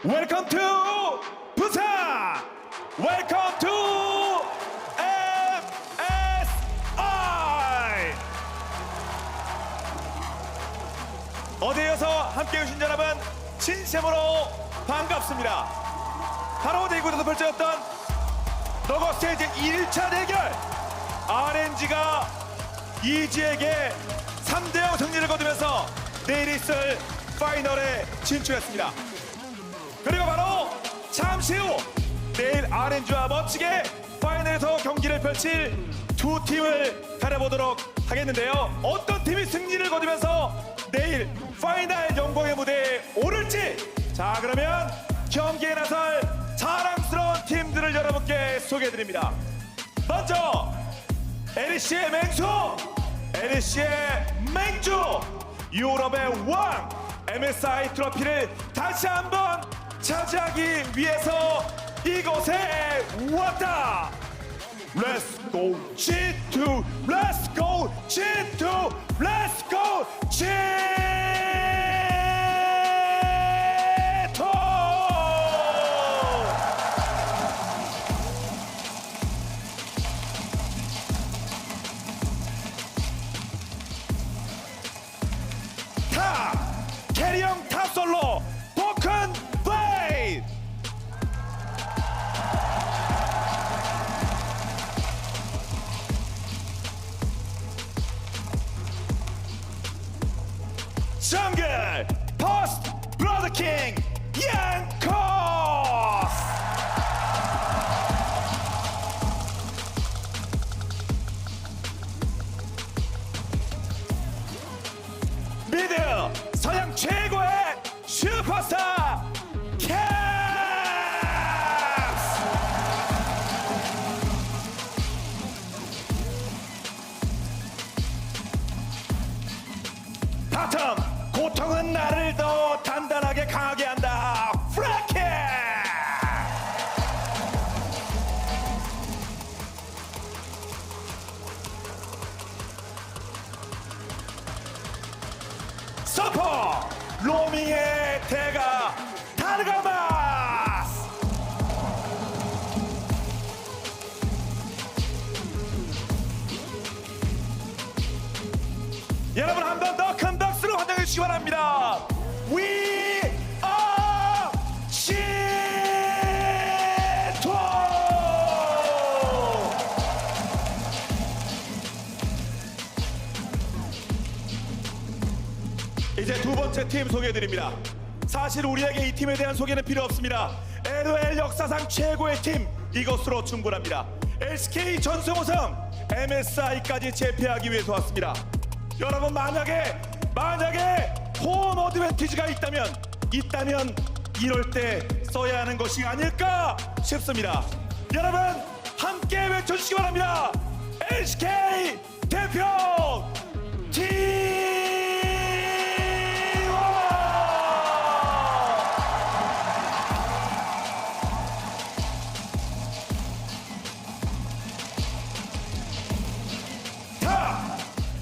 웰컴 투 부산! 웰컴 투 MSI! 어디에서 함께 해주신 여러분 진심으로 반갑습니다. 바로 대구에서 펼쳐졌던 너거 스테이지 1차 대결, RNG가 이지에게 3대0 승리를 거두면서 내일 있을 파이널에 진출했습니다. 그리고 바로 잠시 후 내일 RNG와 멋지게 파이널에서 경기를 펼칠 두 팀을 가려보도록 하겠는데요. 어떤 팀이 승리를 거두면서 내일 파이널 영광의 무대에 오를지, 자 그러면 경기에 나설 자랑스러운 팀들을 여러분께 소개해드립니다. 먼저 LEC의 맹수, LEC의 맹주, 유럽의 왕 MSI 트로피를 다시 한번 차지하기 위해서 이곳에 왔다. Let's go G2, Let's go G2, Let's go G2. 캐리형 탑솔로 포큰 베이. 정글 포스트 브로드킹 양코스. 미드 서양 최고의 슈퍼스타 캡스. 바텀 고통은 나를 더 단단하게 강하게 한다. 프라켓. 서퍼 로밍의 대가 타르가마스. 여러분 한 번 더 큰 박수로 환영해 주시기 바랍니다. We are G2. 이제 두 번째 팀 소개해드립니다. 사실 우리에게 이 팀에 대한 소개는 필요 없습니다. LOL 역사상 최고의 팀, 이것으로 충분합니다. LCK 전승 우승, MSI까지 제패하기 위해서 왔습니다. 여러분 만약에 홈 어드밴티지가 있다면 이럴 때 써야 하는 것이 아닐까 싶습니다. 여러분 함께 외쳐주시기 바랍니다. LCK 대표 T1.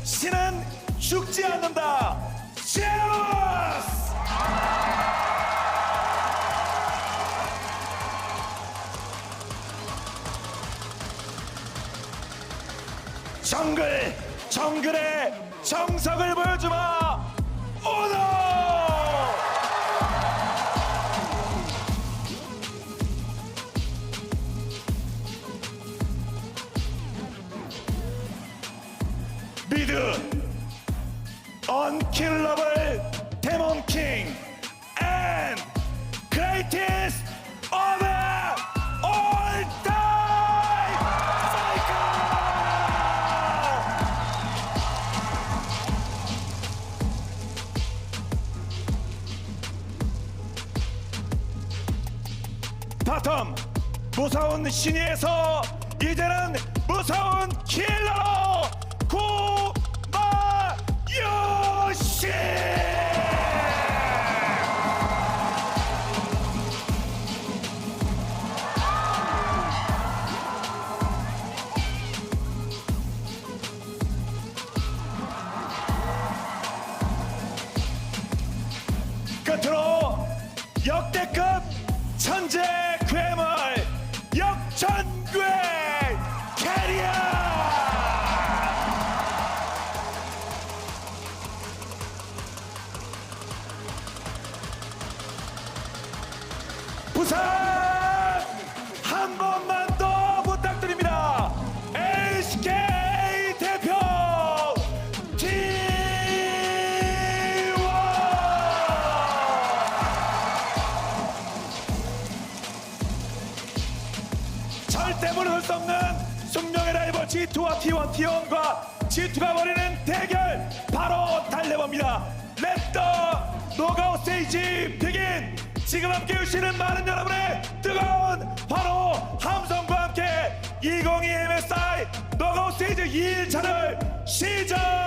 신은 죽지 않는다. 제우스! 정글의 정석을 보여주마. 오너! 미드 Unkillable Demon King and Greatest of all time Faker. 바텀 무서운 신이에서 이제는 무서운 킬러로 구마요시. 끝으로 역대급 부산 한 번만 더 부탁드립니다. SK 대표 T1 절대 무너질 수 없는 숙명의 라이벌 G2와 T1과 G2가 벌이는 대결 바로 달려봅니다. 렛더 노가웃 스테이지 비긴. 지금 함께 해주시는 많은 여러분의 뜨거운 바로 함성과 함께 2022 MSI 노가웃 스테이지 2일차를 시작하겠습니다.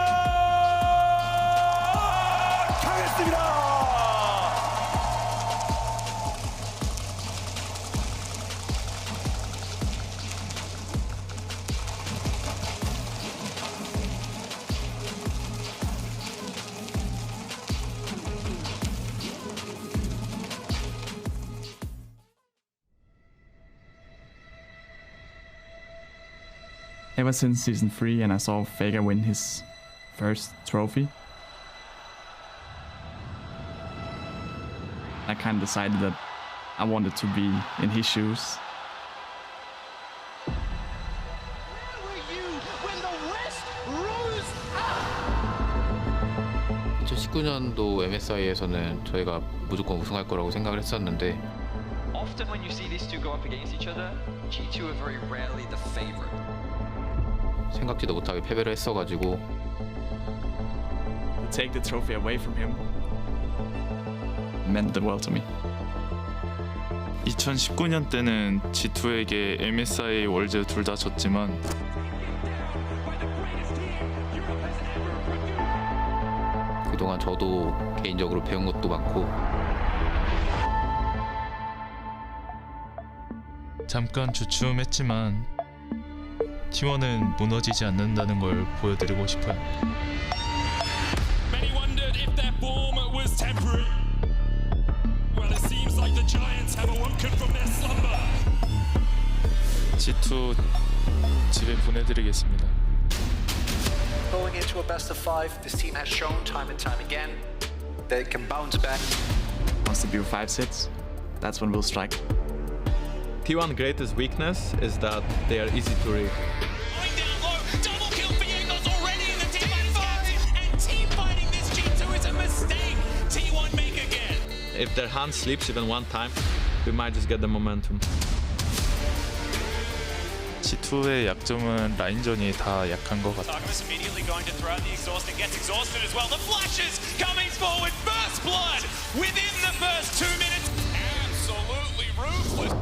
Ever since season 3 and I saw Faker win his first trophy, I kind of decided that I wanted to be in his shoes. Where were you when the West rose up? 2019년도 MSI에서는 저희가 무조건 우승할 거라고 생각을 했었는데 Often when you see these two go up against each other, G2 are very rarely the favorite. 생각지도 못하게 패배를 했어가지고 To take the trophy away from him meant the world to me. 2019년 때는 G2에게 MSI 월즈 둘 다 졌지만 그동안 저도 개인적으로 배운 것도 많고 잠깐 주춤했지만 T1은 무너지지 않는다는 걸 보여드리고 싶어요. Many wondered if their form was temporary. Well, it seems like the Giants have awoken from their slumber. G2 집에 보내드리겠습니다. Going into a best of 5, this team has shown time and time again that it can bounce back. Once the BO5 sits, that's when we'll strike. T1 greatest weakness is that they are easy to read. Going down low, double kill for Yegos already in the team fight. And team fighting this G2 is a mistake. T1 make again. If their hand slips even one time, we might just get the momentum. G2의 약점은 라인전이 다 약한 것 같아요. Artemis immediately going to throw out the exhaust and gets exhausted as well. The flashes coming forward, first blood within the first 2 minutes. Absolutely ruthless.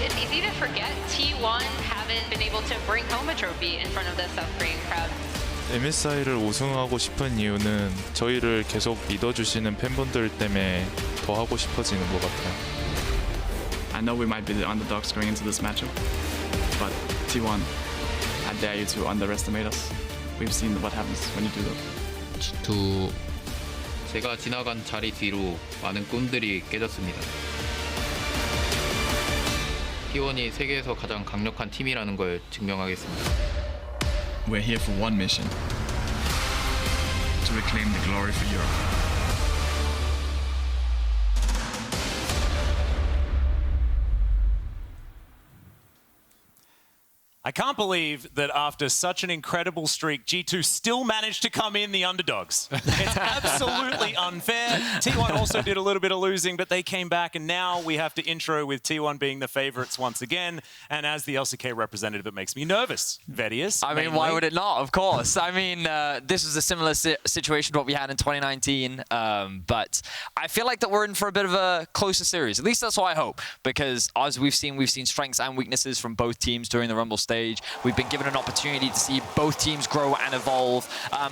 It's easy to forget T1 haven't been able to bring home a trophy in front of the South Korean crowd. MSI를 우승하고 싶은 이유는 저희를 계속 믿어주시는 팬분들 때문에 더 하고 싶어지는 것 같아요. I know we might be the underdogs going into this matchup, but T1, I dare you to underestimate us. We've seen what happens when you do that. G2 제가 지나간 자리 뒤로 많은 꿈들이 깨졌습니다. T1이 세계에서 가장 강력한 팀이라는 걸 증명하겠습니다. We're here for one mission: to reclaim the glory for Europe. I can't believe that after such an incredible streak, G2 still managed to come in the underdogs. It's absolutely unfair. T1 also did a little bit of losing, but they came back, and now we have to intro with T1 being the favorites once again. And as the LCK representative, it makes me nervous. Vedius, I mean, why would it not? Of course. I mean, this was a similar situation to what we had in 2019, but I feel like that we're in for a bit of a closer series. At least that's what I hope, because as we've seen strengths and weaknesses from both teams during the Rumble stage. We've been given an opportunity to see both teams grow and evolve.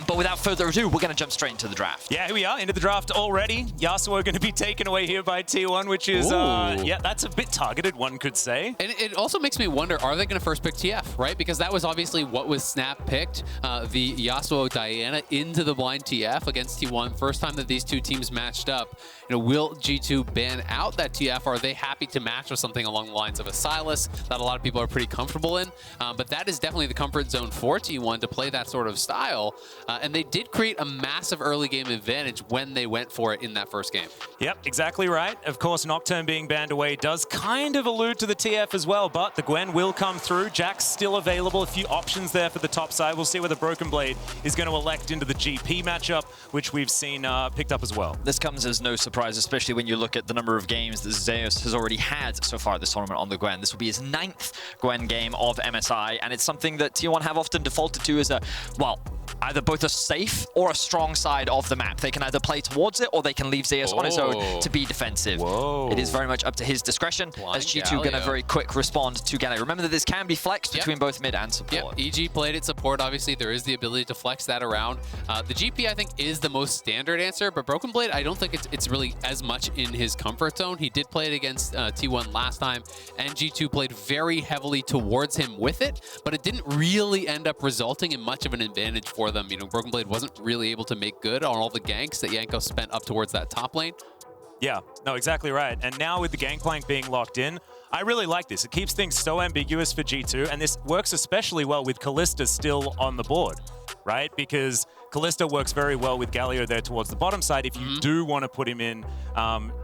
But without further ado, we're going to jump straight into the draft. Yeah, here we are, into the draft already. Yasuo going to be taken away here by T1, which is, yeah, that's a bit targeted, one could say. And it also makes me wonder, are they going to first pick TF, right? Because that was obviously what was Snap picked, the Yasuo Diana into the blind TF against T1. First time that these two teams matched up. will G2 ban out that TF? Or are they happy to match with something along the lines of a Sylas that a lot of people are pretty comfortable in? But that is definitely the comfort zone for T1 to play that sort of style. And they did create a massive early game advantage when they went for it in that first game. Yep, exactly right. Of course, Nocturne being banned away does kind of allude to the TF as well, but the Gwen will come through. Jack's still available. A few options there for the top side. We'll see whether Broken Blade is going to elect into the GP matchup, which we've seen picked up as well. This comes as no surprise, especially when you look at the number of games that Zeus has already had so far this tournament on the Gwen. This will be his 9th Gwen game of MSI, and it's something that T1 have often defaulted to as a, well, either both a safe or a strong side of the map. They can either play towards it or they can leave Zeus on his own to be defensive. Whoa. It is very much up to his discretion as G2 going to very quick respond to Galio. Remember that this can be flexed between both mid and support. Yep, EG played it support. Obviously, there is the ability to flex that around. The GP, I think, is the most standard answer, but Broken Blade, I don't think it's really as much in his comfort zone. He did play it against T1 last time, and G2 played very heavily towards him with it, but it didn't really end up resulting in much of an advantage for them. You know, Broken Blade wasn't really able to make good on all the ganks that Jankos spent up towards that top lane. Yeah, no, exactly right. And now with the Gangplank being locked in, I really like this. It keeps things so ambiguous for G2, and this works especially well with Kalista still on the board, right? Because Kalista works very well with Galio there towards the bottom side. If you do want to put him in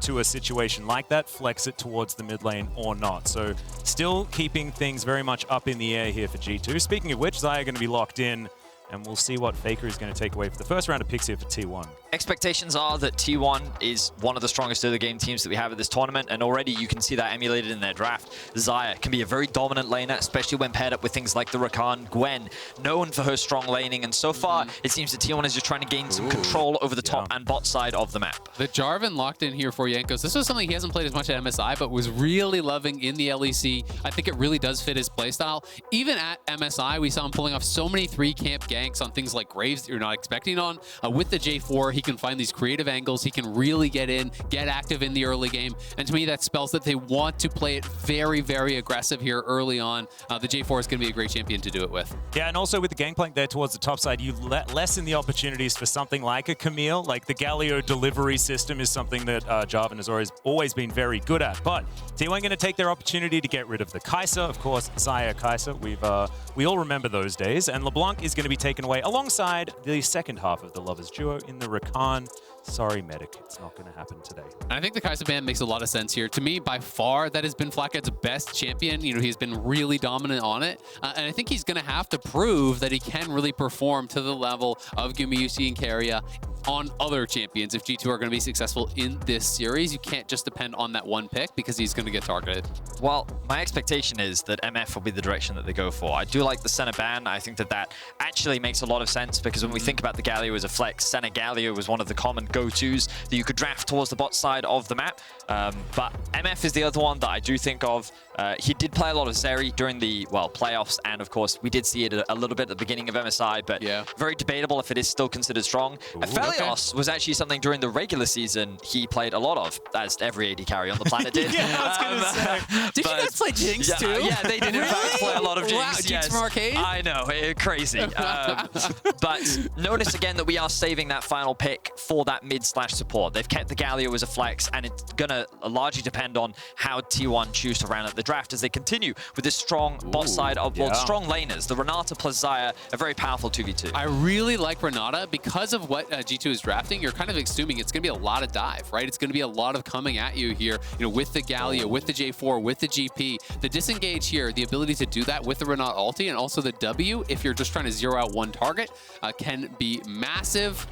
to a situation like that, flex it towards the mid lane or not. So still keeping things very much up in the air here for G2. Speaking of which, Xayah going to be locked in, and we'll see what Faker is going to take away for the first round of picks here for T1. Expectations are that T1 is one of the strongest early game teams that we have at this tournament, and already you can see that emulated in their draft. Xayah can be a very dominant laner, especially when paired up with things like the Rakan. Gwen, known for her strong laning, and so far it seems that T1 is just trying to gain some control over the top and bot side of the map. The Jarvan locked in here for Jankos. This was something he hasn't played as much at MSI, but was really loving in the LEC. I think it really does fit his playstyle. Even at MSI, we saw him pulling off so many 3-camp ganks on things like Graves that you're not expecting on. With the J4, he can find these creative angles. He can really get in, get active in the early game. And to me, that spells that they want to play it very, very aggressive here early on. The J4 is going to be a great champion to do it with. Yeah, and also with the Gangplank there towards the top side, you lessen the opportunities for something like a Camille. Like the Galio delivery system is something that Jarvan has always been very good at. But T1 going to take their opportunity to get rid of the Kai'Sa. Of course, Xayah Kai'Sa. We all remember those days. And LeBlanc is going to be taken away alongside the second half of the Lovers duo in the Rakan. Sorry, Medic, it's not going to happen today. And I think the Kai'Sa ban makes a lot of sense here. To me, by far, that has been Flathead's best champion. You know, he's been really dominant on it. And I think he's going to have to prove that he can really perform to the level of Gumayusi and Keria on other champions if G2 are going to be successful in this series. You can't just depend on that one pick because he's going to get targeted. Well, my expectation is that MF will be the direction that they go for. I do like the Senna ban. I think that actually makes a lot of sense because when we think about the Galio as a flex, Senna Galio was one of the common go-tos that you could draft towards the bot side of the map. But MF is the other one that I do think of. He did play a lot of Zeri during the, playoffs, and of course, we did see it a little bit at the beginning of MSI, but very debatable if it is still considered strong. Aphelios was actually something during the regular season he played a lot of, as every AD carry on the planet did. Yeah, I was going to say. Did you guys play Jinx too? Yeah, they did in fact play a lot of Jinx. Wow, Jinx from Arcade? I know, crazy. But notice again that we are saving that final pick for that mid/support. They've kept the Galio as a flex, and it's going to largely depend on how T1 choose to round up the draft as they continue with this strong bot side of, strong laners. The Renata plus Xayah, a very powerful 2v2. I really like Renata because of what G2 is drafting. You're kind of assuming it's going to be a lot of dive, right? It's going to be a lot of coming at you here, you know, with the Galio, with the J4, with the GP. The disengage here, the ability to do that with the Renata ulti, and also the W, if you're just trying to zero out one target, can be massive.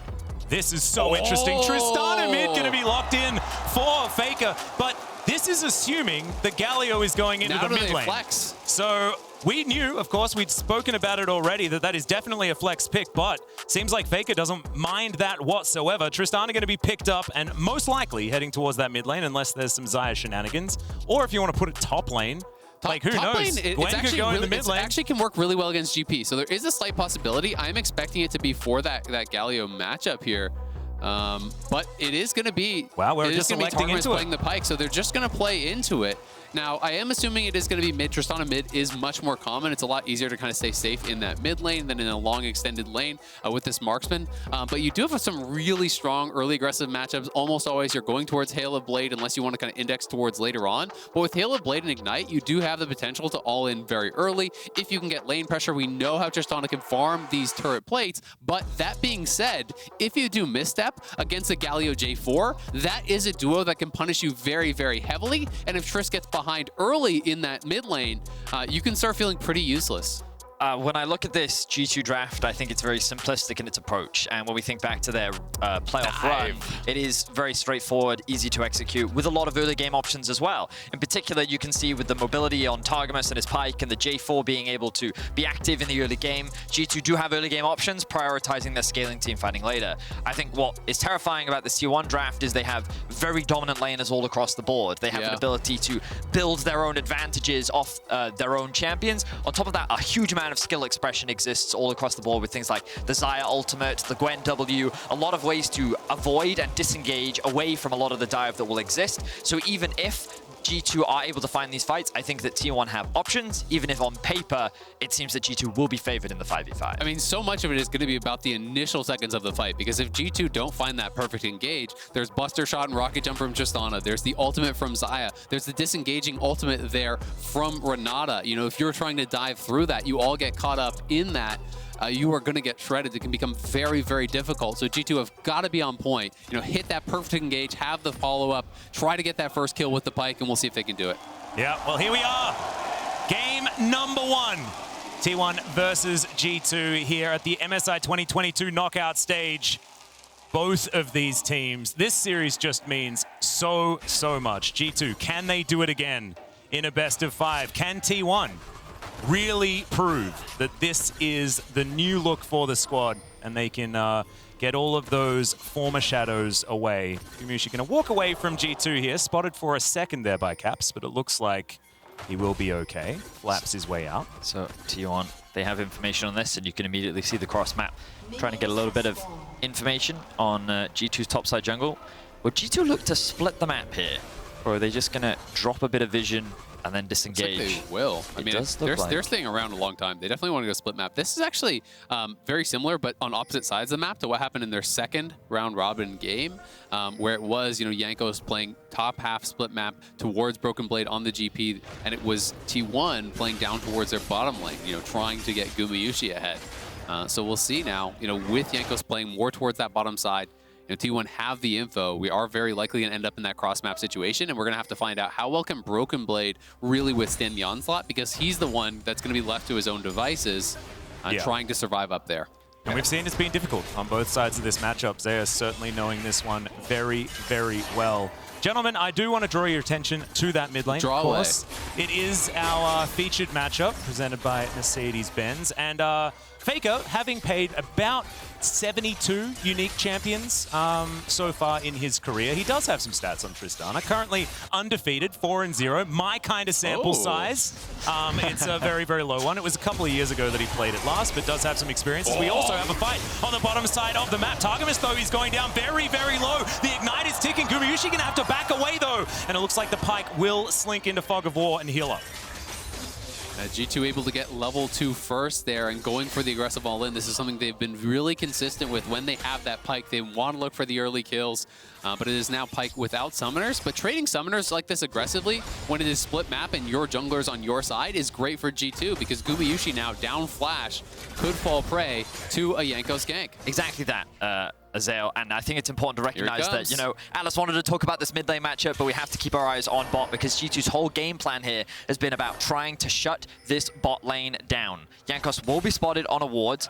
This is so interesting. Tristana mid going to be locked in for Faker, but this is assuming that Galio is going into the mid lane. Flex. So we knew, of course, we'd spoken about it already, that is definitely a flex pick, but seems like Faker doesn't mind that whatsoever. Tristana going to be picked up and most likely heading towards that mid lane unless there's some Xayah shenanigans. Or if you want to put it top lane, like, who knows? Gwen could go in the mid lane. It actually can work really well against GP, so there is a slight possibility. I'm expecting it to be for that Galio matchup here. But it is going to be... Wow, we're just selecting into playing the Pyke, so they're just going to play into it. Now, I am assuming it is going to be mid. Tristana mid is much more common. It's a lot easier to kind of stay safe in that mid lane than in a long extended lane with this marksman. But you do have some really strong early aggressive matchups. Almost always you're going towards Hail of Blade unless you want to kind of index towards later on. But with Hail of Blade and Ignite, you do have the potential to all in very early. If you can get lane pressure, we know how Tristana can farm these turret plates. But that being said, if you do misstep against a Galio J4, that is a duo that can punish you very, very heavily. And if Triss gets behind early in that mid lane, you can start feeling pretty useless. When I look at this G2 draft, I think it's very simplistic in its approach. And when we think back to their playoff run, it is very straightforward, easy to execute, with a lot of early game options as well. In particular, you can see with the mobility on Targamas and his Pyke and the J4 being able to be active in the early game, G2 do have early game options, prioritizing their scaling team fighting later. I think what is terrifying about this T1 draft is they have very dominant laners all across the board. They have an ability to build their own advantages off their own champions. On top of that, a huge amount of skill expression exists all across the board with things like the Xayah ultimate, the Gwen W, a lot of ways to avoid and disengage away from a lot of the dive that will exist. So even if G2 are able to find these fights, I think that T1 have options, even if on paper, it seems that G2 will be favored in the 5v5. I mean, so much of it is going to be about the initial seconds of the fight, because if G2 don't find that perfect engage, there's Buster Shot and Rocket Jump from Tristana, there's the ultimate from Xayah, there's the disengaging ultimate there from Renata. You know, if you're trying to dive through that, you all get caught up in that. You are going to get shredded. It can become very, very difficult. So G2 have got to be on point. You know, hit that perfect engage, have the follow-up, try to get that first kill with the Pyke, and we'll see if they can do it. Yeah, well, here we are. Game number 1. T1 versus G2 here at the MSI 2022 knockout stage. Both of these teams, this series just means so much. G2, can they do it again in a best of 5? Can T1 really prove that this is the new look for the squad and they can get all of those former shadows away? Gumiyushi going to walk away from G2 here, spotted for a second there by Caps, but it looks like he will be okay. Flaps his way out. So T1, they have information on this, and you can immediately see the cross map. Trying to get a little bit of information on G2's topside jungle. Will G2 look to split the map here? Or are they just going to drop a bit of vision and then disengage? Looks like they will. I mean, they're staying around a long time. They definitely want to go split map. This is actually very similar, but on opposite sides of the map to what happened in their second round robin game, where it was, you know, Jankos playing top half split map towards Broken Blade on the GP, and it was T1 playing down towards their bottom lane, you know, trying to get Gumiyushi ahead. So we'll see now, you know, with Jankos playing more towards that bottom side, you know, T1 have the info. We are very likely going to end up in that cross-map situation, and we're going to have to find out how well can Broken Blade really withstand the onslaught, because he's the one that's going to be left to his own devices trying to survive up there. And we've seen it's been difficult on both sides of this matchup. Zayah certainly knowing this one very, very well. Gentlemen, I do want to draw your attention to that mid lane. Draw of course. It is our featured matchup presented by Mercedes-Benz. And Faker, having paid about 72 unique champions so far in his career, he does have some stats on Tristana. Currently undefeated, 4-0. My kind of sample size. It's a very, very low one. It was a couple of years ago that he played it last, but does have some experiences. We also have a fight on the bottom side of the map. Targamas, though, he's going down very, very low. The Ignite is ticking. Gumiyushi gonna have to back away, though. And it looks like the Pyke will slink into Fog of War and heal up. G2 able to get level 2 first there and going for the aggressive all-in. This is something they've been really consistent with when they have that Pyke. They want to look for the early kills, but it is now Pyke without summoners. But trading summoners like this aggressively when it is split map and your junglers on your side is great for G2, because Gumiyushi now down flash could fall prey to a Jankos gank. Exactly that. Azael, and I think it's important to recognize that, you know, Alice wanted to talk about this mid lane matchup, but we have to keep our eyes on bot, because G2's whole game plan here has been about trying to shut this bot lane down. Jankos will be spotted on a ward.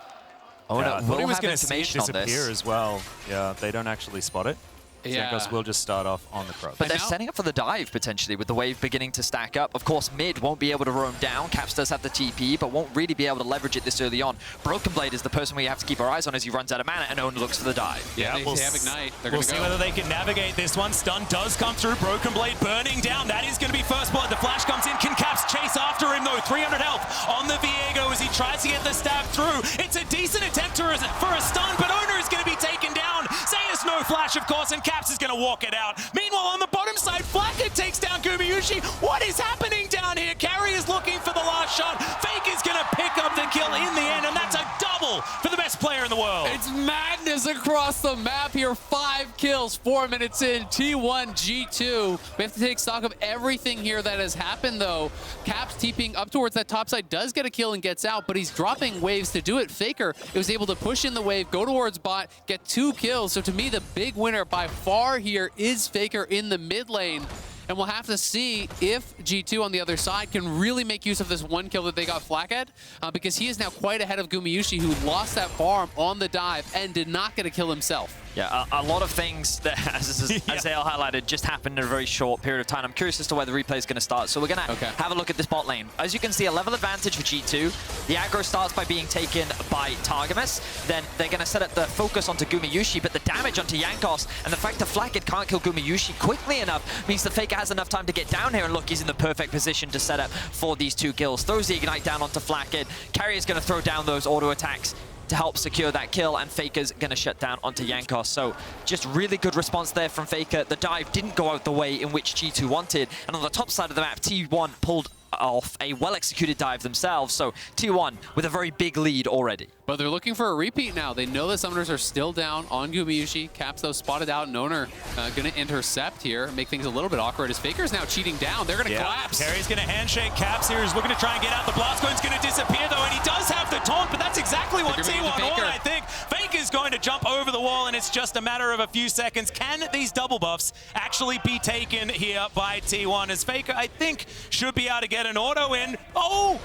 Oh no, I thought he was going to see it disappear as well. Yeah, they don't actually spot it. Jankos will just start off on the Crow. But they're setting up for the dive, potentially, with the wave beginning to stack up. Of course, mid won't be able to roam down. Caps does have the TP, but won't really be able to leverage it this early on. Broken Blade is the person we have to keep our eyes on as he runs out of mana and only looks for the dive. Yeah, they have Ignite. We'll see whether they can navigate this one. Stun does come through. Broken Blade burning down. That is going to be first blood. The flash comes in. Can Caps chase after him, though? 300 health on the Viego as he tries to get the stab through. It's a decent attempt for a stun, but Owner is going to be taken down. Zayah's no flash, of course, and Caps is going to walk it out. Meanwhile, on the bottom side, Flacker takes down Gumiyushi. Gumayusi. What is happening down here? Carry is looking for the last shot. Fake is going to pick up the kill in the end, and that's a double for the best player in the world. It's madness across the map here. 5 kills, 4 minutes in. T1, G2. We have to take stock of everything here that has happened, though. Caps TPing up towards that top side, does get a kill and gets out, but he's dropping waves to do it. Faker was able to push in the wave, go towards bot, get 2 kills. So to me, the big winner by far here is Faker in the mid lane. And we'll have to see if G2 on the other side can really make use of this 1 kill that they got flak at, because he is now quite ahead of Gumayusi, who lost that farm on the dive and did not get a kill himself. Yeah, a lot of things that, as Ale highlighted, just happened in a very short period of time. I'm curious as to where the replay is going to start. So we're going to have a look at this bot lane. As you can see, a level advantage for G2. The aggro starts by being taken by Targamas. Then they're going to set up the focus onto Gumayusi, but the damage onto Jankos and the fact that Flakked can't kill Gumayusi quickly enough means that Faker has enough time to get down here, and look, he's in the perfect position to set up for these 2 kills. Throws the Ignite down onto Flakked. Carry is going to throw down those auto attacks to help secure that kill, and Faker's going to shut down onto Jankos. So just really good response there from Faker. The dive didn't go out the way in which G2 wanted, and on the top side of the map, T1 pulled off a well-executed dive themselves, so T1 with a very big lead already. But they're looking for a repeat now. They know the summoners are still down on Gumayusi. Caps, though, spotted out, and Owner going to intercept here, make things a little bit awkward as Faker's now cheating down. They're going to collapse. Carry's going to handshake Caps here. He's looking to try and get out. The blast cone's going to disappear, though, and he does have the taunt, but that's exactly what T1 wanted, I think. Faker's going to jump over the wall, and it's just a matter of a few seconds. Can these double buffs actually be taken here by T1? As Faker, I think, should be able to get an auto in. Oh!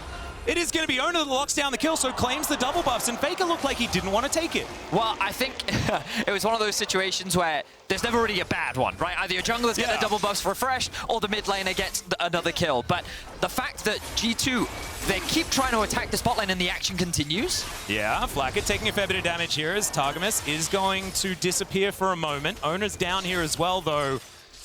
It is going to be Owner that locks down the kill, so claims the double buffs, and Faker looked like he didn't want to take it. Well, I think it was one of those situations where there's never really a bad one, right? Either your jungler's get the double buffs refreshed, or the mid laner gets another kill. But the fact that G2, they keep trying to attack the spot lane and the action continues. Yeah, Flakked taking a fair bit of damage here as Targamas is going to disappear for a moment. Owner's down here as well, though.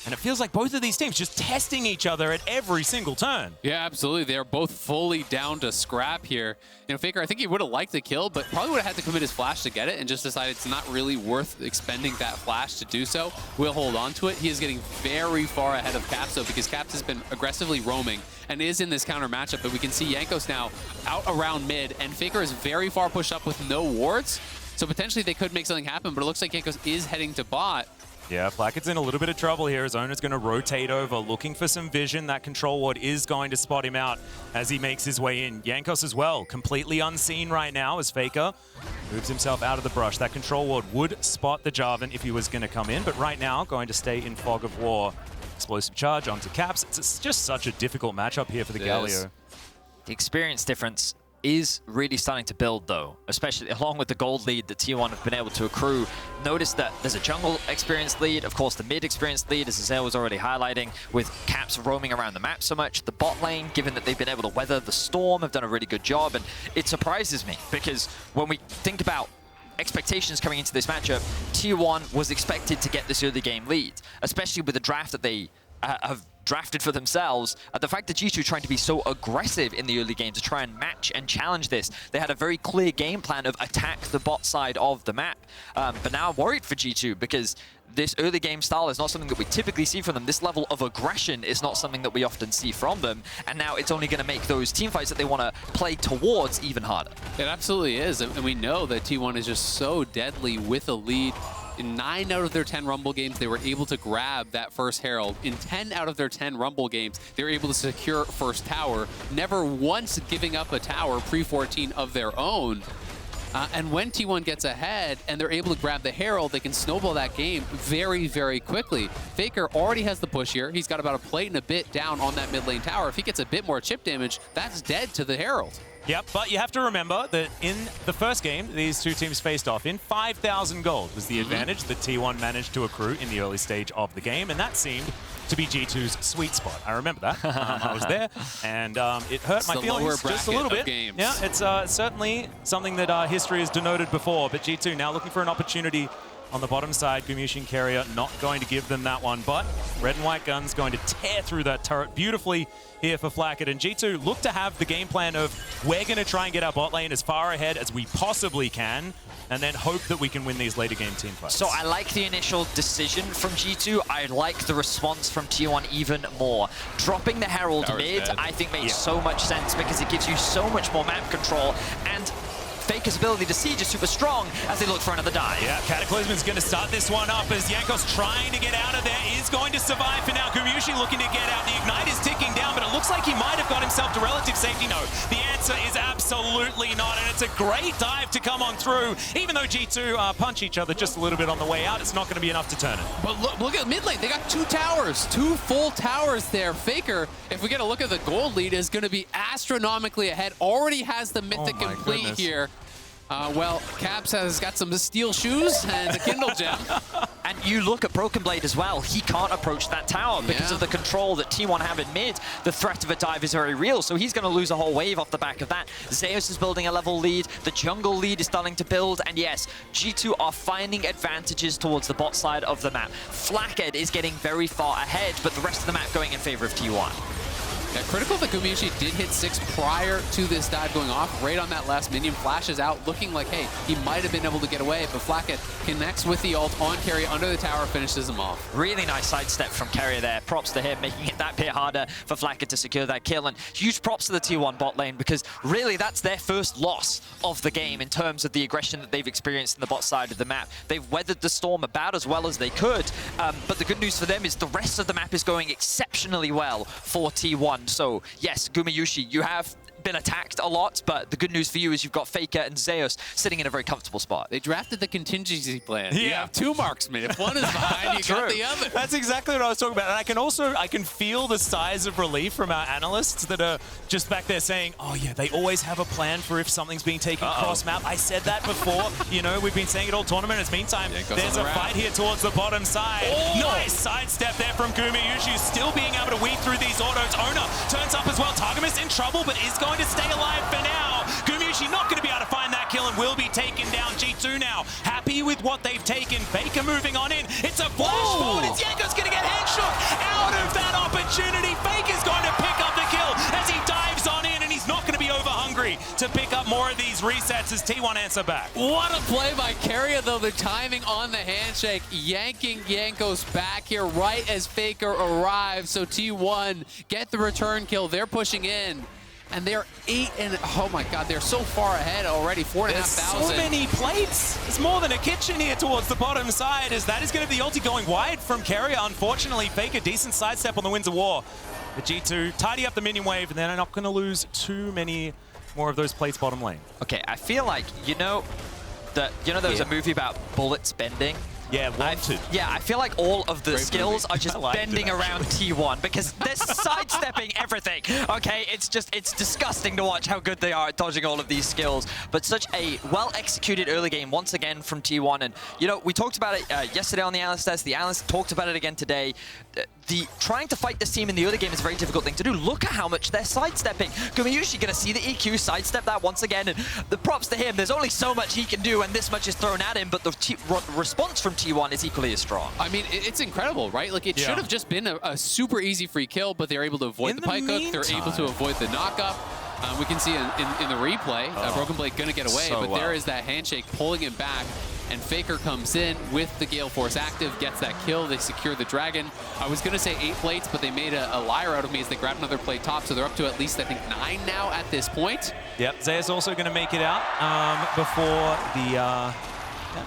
And it feels like both of these teams just testing each other at every single turn. Yeah, absolutely. They're both fully down to scrap here. You know, Faker, I think he would have liked the kill, but probably would have had to commit his flash to get it and just decided it's not really worth expending that flash to do so. We'll hold on to it. He is getting very far ahead of Caps, though, because Caps has been aggressively roaming and is in this counter matchup. But we can see Jankos now out around mid, and Faker is very far pushed up with no wards. So potentially they could make something happen, but it looks like Jankos is heading to bot. Yeah, Flacked's in a little bit of trouble here. His owner's going to rotate over, looking for some vision. That control ward is going to spot him out as he makes his way in. Jankos as well, completely unseen right now as Faker moves himself out of the brush. That control ward would spot the Jarvan if he was going to come in, but right now going to stay in Fog of War. Explosive charge onto Caps. It's just such a difficult matchup here for the Galio. The experience difference is really starting to build, though, especially along with the gold lead that T1 have been able to accrue. Notice that there's a jungle experience lead, of course the mid experience lead, as Azael was already highlighting, with Caps roaming around the map so much. The bot lane, given that they've been able to weather the storm, have done a really good job, and it surprises me because when we think about expectations coming into this matchup, T1 was expected to get this early game lead, especially with the draft that they have drafted for themselves. The fact that G2 trying to be so aggressive in the early game to try and match and challenge this. They had a very clear game plan of attack the bot side of the map. But now I'm worried for G2 because this early game style is not something that we typically see from them. This level of aggression is not something that we often see from them. And now it's only going to make those team fights that they want to play towards even harder. It absolutely is. And we know that T1 is just so deadly with a lead. In 9 out of their 10 Rumble games, they were able to grab that first Herald. In 10 out of their 10 Rumble games, they were able to secure first tower, never once giving up a tower pre-14 of their own. And when T1 gets ahead and they're able to grab the Herald, they can snowball that game very, very quickly. Faker already has the push here. He's got about a plate and a bit down on that mid lane tower. If he gets a bit more chip damage, that's dead to the Herald. Yep, but you have to remember that in the first game these two teams faced off in, 5,000 gold was the advantage that T1 managed to accrue in the early stage of the game, and that seemed to be G2's sweet spot. I remember that. I was there, and it hurt my feelings just a little bit. Yeah, it's certainly something that history has denoted before, but G2 now looking for an opportunity on the bottom side. Gumayusi and Keria not going to give them that one, but red and white guns going to tear through that turret beautifully here for Flakked. And G2 look to have the game plan of we're going to try and get our bot lane as far ahead as we possibly can, and then hope that we can win these later game team fights. So I like the initial decision from G2. I like the response from T1 even more. Dropping the Herald Tower's mid, dead. I think makes so much sense because it gives you so much more map control, and Faker's ability to siege is super strong as they look for another dive. Yeah, Cataclysm's going to start this one up as Jankos trying to get out of there, is going to survive for now. Gumayusi looking to get out. The Ignite is ticking down, but it looks like he might have got himself to relative safety. No, the answer is absolutely not, and it's a great dive to come on through. Even though G2 punch each other just a little bit on the way out, it's not going to be enough to turn it. But look at mid lane. They got 2 towers, 2 full towers there. Faker, if we get a look at the gold lead, is going to be astronomically ahead. Already has the mythic my complete goodness. here. Well, Caps has got some steel shoes and a Kindle gem. And you look at Broken Blade as well. He can't approach that tower because of the control that T1 have in mid. The threat of a dive is very real, so he's going to lose a whole wave off the back of that. Zeus is building a level lead. The jungle lead is starting to build. And yes, G2 are finding advantages towards the bot side of the map. Flakked is getting very far ahead, but the rest of the map going in favor of T1. Yeah, critical that Gumayusi did hit 6 prior to this dive going off. Right on that last minion, flashes out, looking like, hey, he might have been able to get away, but Flakked connects with the ult on Keria under the tower, finishes him off. Really nice sidestep from Keria there. Props to him, making it that bit harder for Flakked to secure that kill. And huge props to the T1 bot lane, because really that's their first loss of the game in terms of the aggression that they've experienced in the bot side of the map. They've weathered the storm about as well as they could, but the good news for them is the rest of the map is going exceptionally well for T1. So yes, Gumayusi, you have been attacked a lot, but the good news for you is you've got Faker and Zeus sitting in a very comfortable spot. They drafted the contingency plan. Yeah. You have 2 marksmen. If one is behind, you got the other. That's exactly what I was talking about. And I can feel the sighs of relief from our analysts that are just back there saying, oh yeah, they always have a plan for if something's being taken cross-map. I said that before. You know, we've been saying it all tournament. It's meantime, there's a fight here towards the bottom side. Nice sidestep there from Gumayusi, still being able to weave through these autos. Ona turns up as well. Targamas in trouble, but is going to stay alive for now. Gumayusi not going to be able to find that kill and will be taken down. G2 now happy with what they've taken. Faker moving on in. It's a flash forward. It's Jankos going to get handshook out of that opportunity. Faker's going to pick up the kill as he dives on in, and he's not going to be over hungry to pick up more of these resets as T1 answer back. What a play by Keria, though. The timing on the handshake, yanking Jankos back here right as Faker arrives. So T1 get the return kill. They're pushing in. And they're 8 and oh my god, they're so far ahead already. 4,500. So many plates. It's more than a kitchen here towards the bottom side, as that is going to be the ulti going wide from Keria. Unfortunately, Faker decent sidestep on the Winds of War. The G2 tidy up the minion wave, and they're not going to lose too many more of those plates bottom lane. Okay, I feel like there was a movie about bullets bending. Yeah, Wanted. I feel like all of the Great skills movie. are just I liked bending it, around T1 because they're sidestepping everything. Okay, it's disgusting to watch how good they are at dodging all of these skills. But such a well-executed early game once again from T1. And, you know, we talked about it yesterday on the analyst test. The analyst talked about it again today. Trying to fight this team in the early game is a very difficult thing to do. Look at how much they're sidestepping. Gumayusi going to see the EQ, sidestep that once again. And the props to him. There's only so much he can do, and this much is thrown at him. But the response from T1 is equally as strong. I mean, it's incredible, right? Like, it should have just been a super easy free kill, but they're able to avoid the pike hook. They're able to avoid the knockup. We can see in the replay, Broken Blade going to get away, but there is that handshake pulling him back. And Faker comes in with the Gale Force active, gets that kill. They secure the Dragon. I was going to say 8 plates, but they made a liar out of me as they grabbed another plate top, so they're up to at least, I think, 9 now at this point. Yep, Zeus also going to make it out before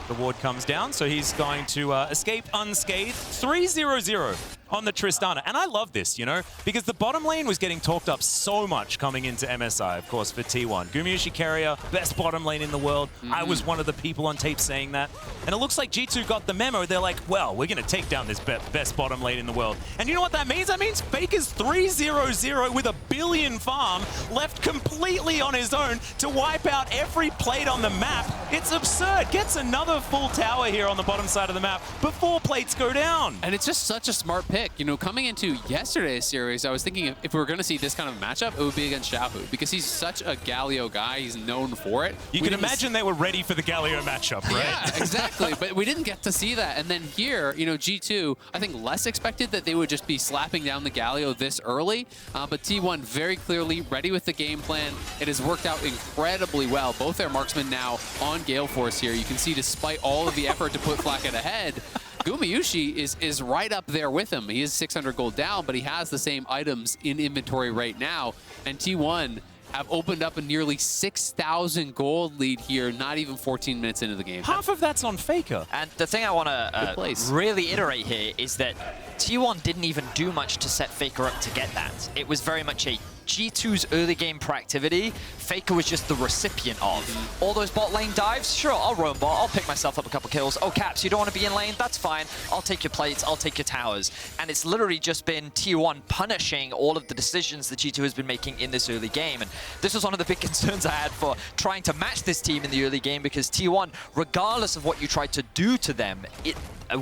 the ward comes down, so he's going to escape unscathed. 3-0-0 on the Tristana. And I love this, you know, because the bottom lane was getting talked up so much coming into MSI, of course, for T1. Gumayusi Keria, best bottom lane in the world. I was one of the people on tape saying that. And it looks like G2 got the memo. They're like, well, we're going to take down this best bottom lane in the world. And you know what that means? That means Faker's 3-0-0 with a billion farm, left completely on his own to wipe out every plate on the map. It's absurd. Gets another full tower here on the bottom side of the map before plates go down. And it's just such a smart pick. You know, coming into yesterday's series, I was thinking if we were going to see this kind of matchup, it would be against Xiaohu because he's such a Galio guy. He's known for it. You can imagine they were ready for the Galio matchup, right? Yeah, exactly. But we didn't get to see that. And then here, you know, G2, I think less expected that they would just be slapping down the Galio this early. But T1 very clearly ready with the game plan. It has worked out incredibly well. Both their marksmen now on Gale Force here. You can see despite all of the effort to put Flacket ahead, Gumayusi is right up there with him. He is 600 gold down, but he has the same items in inventory right now. And T1 have opened up a nearly 6,000 gold lead here, not even 14 minutes into the game. Half of that's on Faker. And the thing I want to really iterate here is that T1 didn't even do much to set Faker up to get that. It was very much a G2's early game proactivity. Faker was just the recipient of. All those bot lane dives, sure, I'll roam bot, I'll pick myself up a couple kills. Oh, Caps, you don't want to be in lane? That's fine. I'll take your plates, I'll take your towers. And it's literally just been T1 punishing all of the decisions that G2 has been making in this early game. And this was one of the big concerns I had for trying to match this team in the early game because T1, regardless of what you tried to do to them,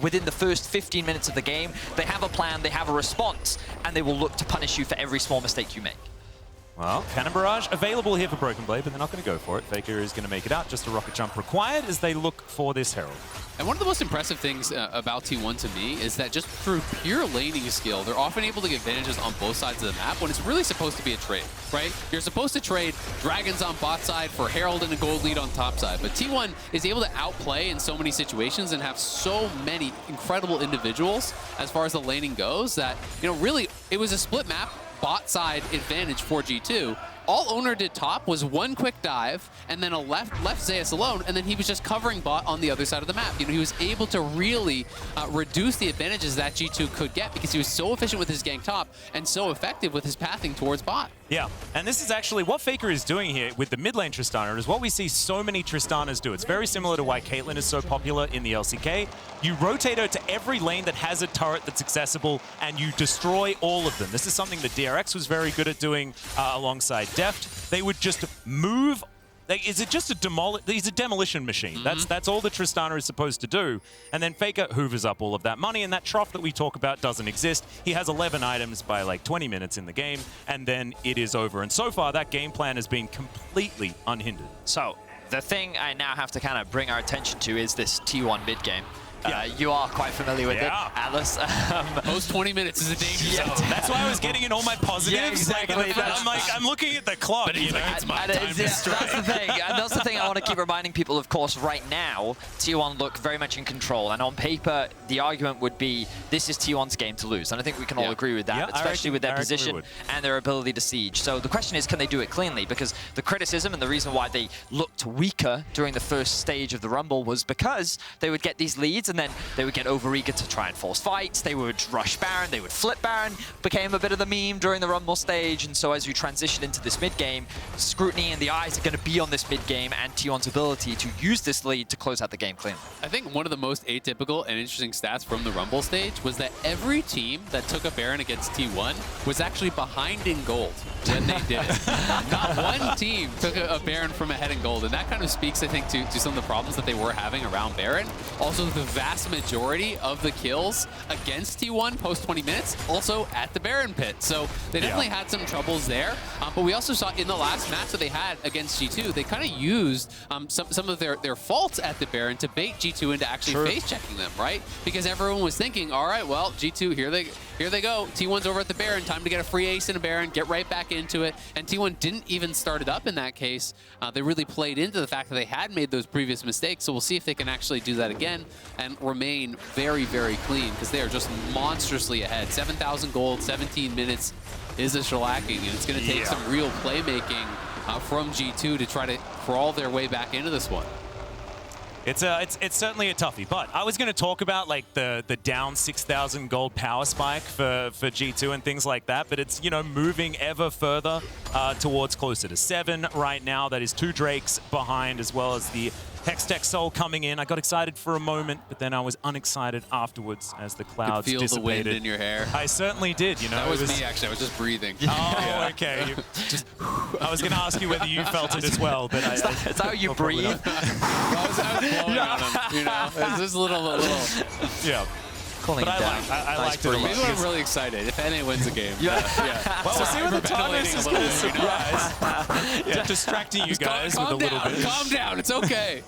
within the first 15 minutes of the game, they have a plan, they have a response, and they will look to punish you for every small mistake you make. Well, Cannon Barrage available here for Broken Blade, but they're not going to go for it. Faker is going to make it out. Just a rocket jump required as they look for this Herald. And one of the most impressive things about T1 to me is that just through pure laning skill, they're often able to get advantages on both sides of the map when it's really supposed to be a trade, right? You're supposed to trade Dragons on bot side for Herald and a gold lead on top side. But T1 is able to outplay in so many situations and have so many incredible individuals as far as the laning goes that, you know, really it was a split map bot side advantage for G2. All Owner did top was one quick dive and then a left Zeus alone, and then he was just covering bot on the other side of the map. You know, he was able to really reduce the advantages that G2 could get because he was so efficient with his gank top and so effective with his pathing towards bot. Yeah, and this is actually what Faker is doing here with the mid lane Tristana is what we see so many Tristanas do. It's very similar to why Caitlyn is so popular in the LCK. You rotate her to every lane that has a turret that's accessible and you destroy all of them. This is something that DRX was very good at doing alongside Deft. They would just move. He's a demolition machine. That's all that Tristana is supposed to do. And then Faker hoovers up all of that money, and that trough that we talk about doesn't exist. He has 11 items by like 20 minutes in the game, and then it is over. And so far, that game plan has been completely unhindered. So the thing I now have to kind of bring our attention to is this T1 mid game. You are quite familiar with it, Atlas. Most 20 minutes is a danger zone. That's why I was getting in all my positives. Yeah, exactly. I'm looking at the clock. But he's like, it's my time to strike. That's the thing. And that's the thing I want to keep reminding people, of course, right now, T1 look very much in control. And on paper, the argument would be, this is T1's game to lose. And I think we can all agree with that, especially with their position and their ability to siege. So the question is, can they do it cleanly? Because the criticism and the reason why they looked weaker during the first stage of the Rumble was because they would get these leads and then they would get overeager to try and force fights, they would rush Baron, they would flip Baron, became a bit of the meme during the Rumble stage, and so as we transition into this mid-game, scrutiny and the eyes are going to be on this mid-game and T1's ability to use this lead to close out the game cleanly. I think one of the most atypical and interesting stats from the Rumble stage was that every team that took a Baron against T1 was actually behind in gold when they did it. Not one team took a Baron from ahead in gold, and that kind of speaks, I think, to some of the problems that they were having around Baron. Also, the vast majority of the kills against T1 post 20 minutes also at the Baron pit. So they definitely had some troubles there. But we also saw in the last match that they had against G2, they kind of used some of their faults at the Baron to bait G2 into actually face checking them, right? Because everyone was thinking, all right, well, G2, here they go. T1's over at the Baron. Time to get a free ace in a Baron, get right back into it. And T1 didn't even start it up in that case. They really played into the fact that they had made those previous mistakes. So we'll see if they can actually do that again and remain very, very clean because they are just monstrously ahead. 7,000 gold, 17 minutes is a shellacking, and it's going to take some real playmaking from G2 to try to crawl their way back into this one. It's certainly a toughie, but I was going to talk about like the down 6,000 gold power spike for G2 and things like that, but it's, you know, moving ever further towards closer to 7 right now. That is 2 Drakes behind, as well as the Hextech Soul coming in. I got excited for a moment, but then I was unexcited afterwards as the clouds feel dissipated. the wind in your hair. I certainly did, you know. That was me, actually. I was just breathing. Oh, okay. I was going to ask you whether you felt it as well, but Is that how you breathe? I was blowing on him, you know. It's just a little. yeah. Cooling But down. I liked it a lot. Maybe I'm really excited if NA wins a game. Yeah. Well, we'll see what the timers is going to surprise. Yeah, distracting you guys with a little bit. Calm down. It's okay.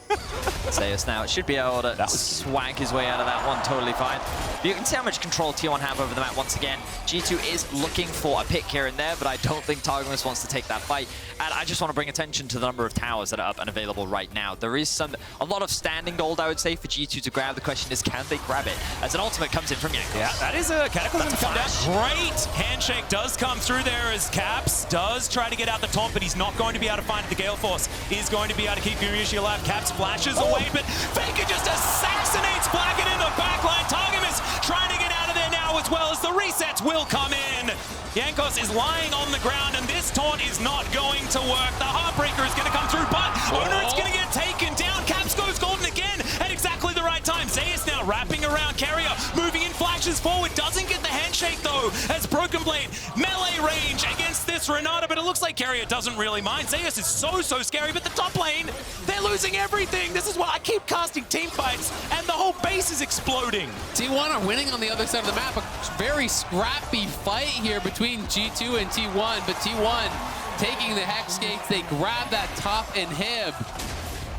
Zeus now should be able to swag his way out of that one totally fine. But you can see how much control T1 have over the map once again. G2 is looking for a pick here and there, but I don't think Targamas wants to take that fight. And I just want to bring attention to the number of towers that are up and available right now. There is a lot of standing gold, I would say, for G2 to grab. The question is, can they grab it? As an ultimate comes in from Jankos. Yeah, that is a Cataclysm come down. Great handshake does come through there as Caps does try to get out the taunt, but he's not going to be able to find it. The Gale Force is going to be able to keep Gumayusi alive. Caps flashes away, but Faker just assassinates Blacken in the backline. Targamas trying to get out of there now as well as the resets will come in. Jankos is lying on the ground, and this taunt is not going to work. The Heartbreaker is going to come through, but Oner's going to get taken down. Caps goes golden again at exactly the right time. Zeus now wrapping around Carrier, moving in, flashes forward, doesn't get the handshake though, as Broken Blade melee range against this Renata, but it looks like Carrier doesn't really mind. Zeus is so scary, but the top lane, they're losing everything. This is why I keep casting team fights, and the whole base is exploding. T1 are winning on the other side of the map. A very scrappy fight here between G2 and T1, but T1 taking the Hex Gates, they grab that top inhib.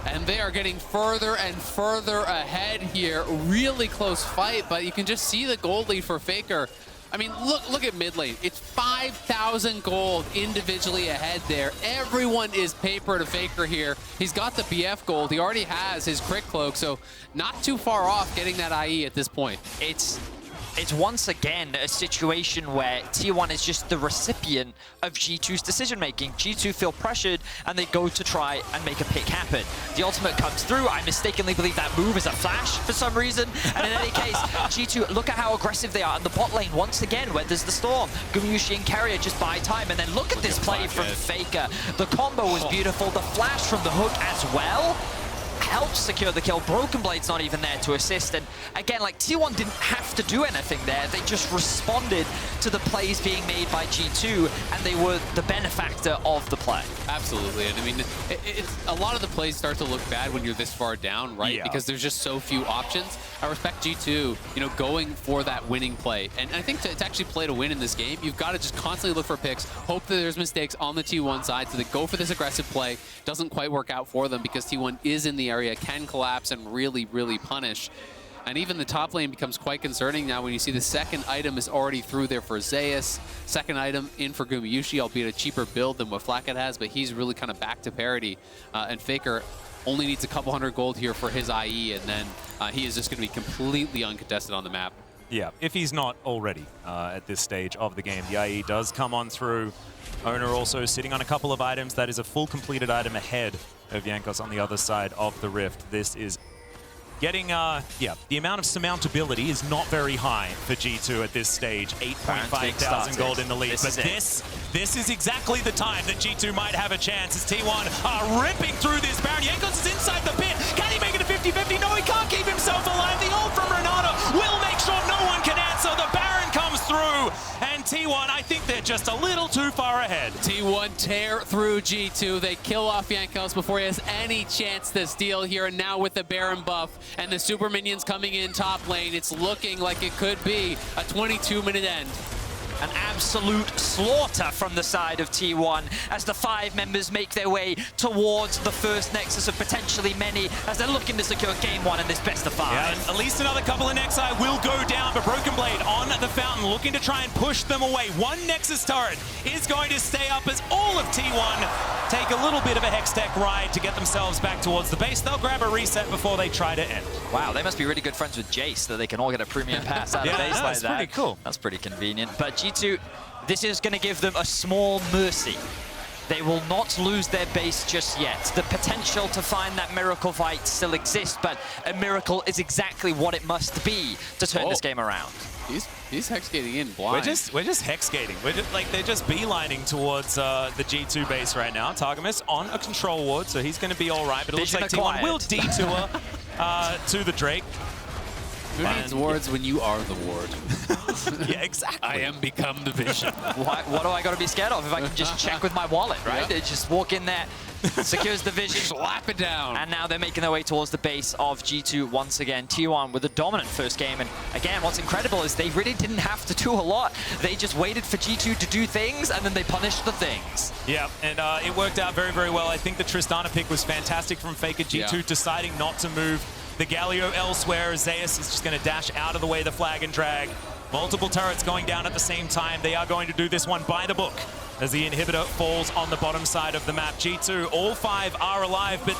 And they are getting further and further ahead here. Really close fight, but you can just see the gold lead for Faker. I mean, look at mid lane. It's 5,000 gold individually ahead there. Everyone is paper to Faker here. He's got the BF gold. He already has his crit cloak, so not too far off getting that IE at this point. It's once again a situation where T1 is just the recipient of G2's decision-making. G2 feel pressured, and they go to try and make a pick happen. The ultimate comes through. I mistakenly believe that move is a flash for some reason. And in any case, G2, look at how aggressive they are in the bot lane once again, where there's the Storm. Gumayusi and Carrier just buy time. And then look at this play from Faker. The combo was beautiful. The flash from the hook as well helps secure the kill. Broken Blade's not even there to assist, and again, like, T1 didn't have to do anything there. They just responded to the plays being made by G2, and they were the benefactor of the play. Absolutely, and I mean, it's a lot of the plays start to look bad when you're this far down, right? Yeah. Because there's just so few options. I respect G2, you know, going for that winning play, and I think to actually play to win in this game, you've got to just constantly look for picks, hope that there's mistakes on the T1 side, so they go for this aggressive play. Doesn't quite work out for them because T1 is in the area, can collapse and really punish. And even the top lane becomes quite concerning now when you see the second item is already through there for Zeus. Second item in for Gumayusi, albeit a cheaper build than what Flacket has, but he's really kind of back to parity. And Faker only needs a couple hundred gold here for his IE, and then he is just going to be completely uncontested on the map. Yeah, if he's not already at this stage of the game. The IE does come on through. Oner also sitting on a couple of items. That is a full completed item ahead of Jankos on the other side of the rift. This is getting, the amount of surmountability is not very high for G2 at this stage. 8.5 thousand gold in the lead. But this is exactly the time that G2 might have a chance as T1 are ripping through this Baron. Jankos is inside the pit. Can he make it a 50-50? No, he can't keep himself alive. The ult from Renata will make sure no one can answer. The Baron comes through, and T1, I think they're just a little too far ahead. T1 tear through G2. They kill off Jankos before he has any chance to steal here. And now with the Baron buff and the super minions coming in top lane, it's looking like it could be a 22-minute end. An absolute slaughter from the side of T1 as the 5 members make their way towards the first Nexus of potentially many as they're looking to secure game 1 in this best of 5. Yeah, at least another couple of Nexi will go down, but Broken Blade on the fountain looking to try and push them away. One Nexus turret is going to stay up as all of T1 take a little bit of a Hextech ride to get themselves back towards the base. They'll grab a reset before they try to end. Wow, they must be really good friends with Jace that they can all get a premium pass out of base like that. That's pretty cool. That's pretty convenient. But G2, this is going to give them a small mercy. They will not lose their base just yet. The potential to find that miracle fight still exists, but a miracle is exactly what it must be to turn this game around. He's hex gating in blind. We're just hex gating. We're just, like, they're just beelining towards the G2 base right now. Targamas on a control ward, so he's going to be all right. But it looks like T1 will detour to the Drake. Who needs wards when you are the ward? Yeah, exactly. I am become the vision. What do I got to be scared of if I can just check with my wallet, right? Yep. They just walk in there, secures the vision. Slap it down. And now they're making their way towards the base of G2 once again. T1 with a dominant first game. And again, what's incredible is they really didn't have to do a lot. They just waited for G2 to do things, and then they punished the things. Yeah, and it worked out very, very well. I think the Tristana pick was fantastic from Faker. G2 deciding not to move the Galio elsewhere. Zeus is just going to dash out of the way, the flag and drag. Multiple turrets going down at the same time. They are going to do this one by the book as the inhibitor falls on the bottom side of the map. G2, all 5 are alive, but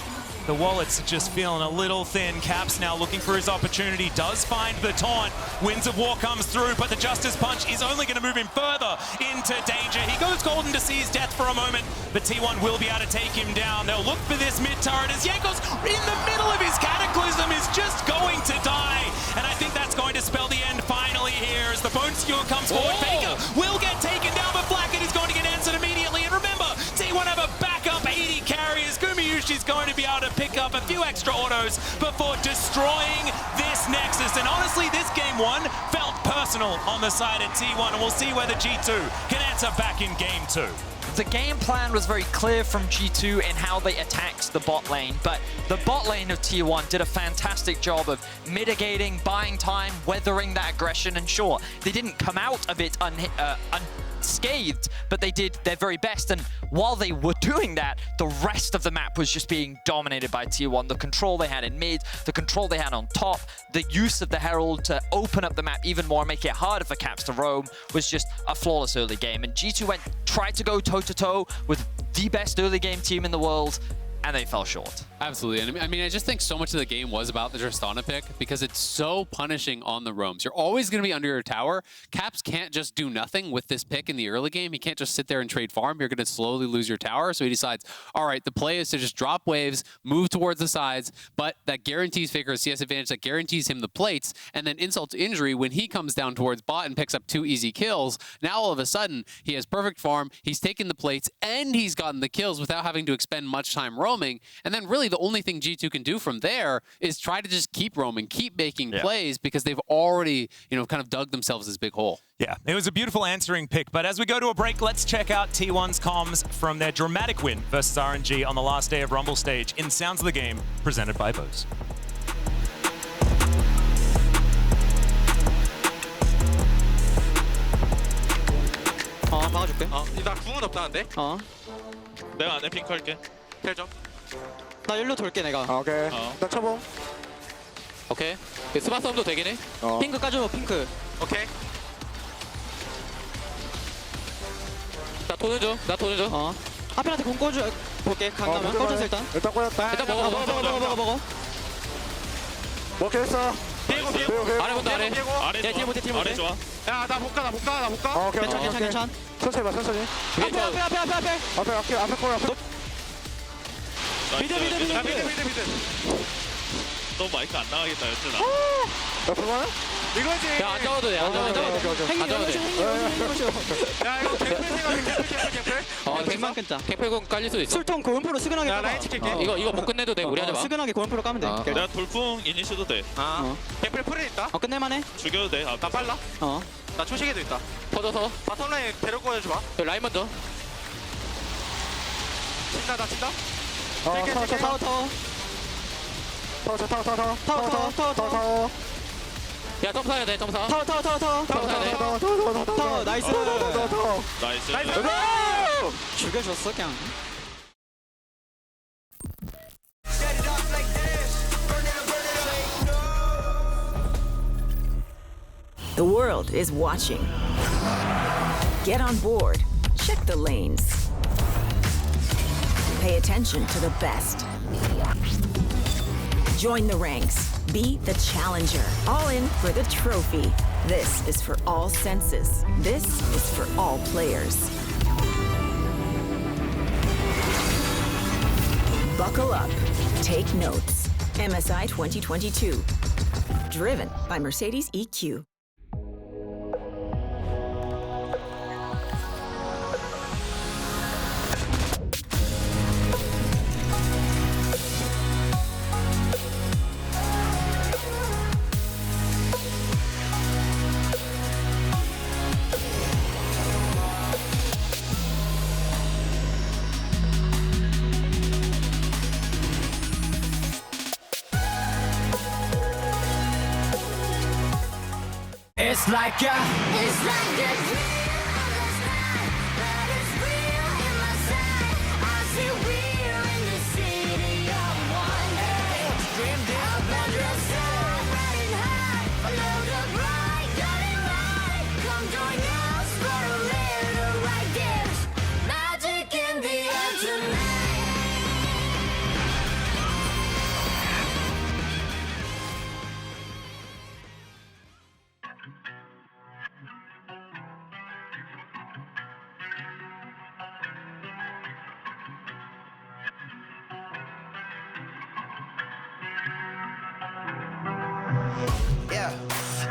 the wallets are just feeling a little thin. Caps now looking for his opportunity, does find the taunt. Winds of War comes through, but the Justice Punch is only going to move him further into danger. He goes golden to see his death for a moment, but T1 will be able to take him down. They'll look for this mid turret as Jankos in the middle of his Cataclysm is just going to die. And I think that's going to spell the end finally here as the Bone Skewer comes forward. Faker will get taken down, but Flacket is going to get answered immediately. And remember, T1 have a backup 80 carriers. Gumayushi's going to be able to pick up a few extra autos before destroying this Nexus. And honestly, this game 1 felt personal on the side of T1, and we'll see whether G2 can answer back in game 2. The game plan was very clear from G2 in how they attacked the bot lane, but the bot lane of T1 did a fantastic job of mitigating, buying time, weathering that aggression, and sure, they didn't come out of it unscathed, but they did their very best. And while they were doing that, the rest of the map was just being dominated by T1. The control they had in mid, the control they had on top, the use of the Herald to open up the map even more, make it harder for Caps to roam, was just a flawless early game. And G2 tried to go toe-to-toe with the best early game team in the world, and they fell short. Absolutely. And I mean, I just think so much of the game was about the Tristana pick because it's so punishing on the roams. You're always going to be under your tower. Caps can't just do nothing with this pick in the early game. He can't just sit there and trade farm. You're going to slowly lose your tower. So he decides, all right, the play is to just drop waves, move towards the sides, but that guarantees Faker a CS advantage, that guarantees him the plates, and then insult to injury when he comes down towards bot and picks up 2 easy kills. Now all of a sudden, he has perfect farm, he's taken the plates, and he's gotten the kills without having to expend much time roaming. And then really the only thing G2 can do from there is try to just keep roaming, keep making plays, because they've already, kind of dug themselves this big hole. Yeah, it was a beautiful answering pick. But as we go to a break, let's check out T1's comms from their dramatic win versus RNG on the last day of Rumble stage in Sounds of the Game, presented by Bose. 박아줄게. 나 궁은 없다는데? 내가 안에 핑크 할게. 텔 좀. 나 일로 돌게 내가. 오케이. 나 쳐봄. 오케이. 스마 싸움도 되긴 해. 핑크 까줘 핑크. 오케이. 나 돈을 줘. 하필한테 공 꺼줘 볼게. 강남은 꺼줘서 일단. 일단 꺼냈다. 일단 먹어. 먹겠어. 피고. 아래 본다, 아래. 뒤에 못해. 아래 좋아. 야, 나 못 가. 오케이. 괜찮. 천천히 봐, 천천히. 앞에 꼬야. 미드. 너 마이크 안 나가겠다, 연준아. 옆으로 이거지. 야, 안 잡아도 돼. 야, 이거 캠프 생각해, 캠프. 갱만 끊자. 갱패공 깔릴 수도 있어. 술통 고음프로 스근하게 야, 까봐. 라인 지킬게. 이거 못 끝내도 돼. 무리하지 마. 스근하게 고음프로 까면 돼. 내가 돌풍 이니시도 돼. 캠프 풀이 있다. 끝낼만해. 죽여도 돼. 나 빨라. 나 초시계도 있다. 터져서. 바텀라인 데리고 꺼내줘봐. 라인 먼저. 나 친다. 타워. 야, 점사해야 돼. 점사. 타워. 나이스. 나이스. 죽여줬어 그냥. The world is watching. Get on board. Check the lanes. Pay attention to the best. Join the ranks. Be the challenger. All in for the trophy. This is for all senses. This is for all players. Buckle up. Take notes. MSI 2022. Driven by Mercedes EQ. It's like a Yeah,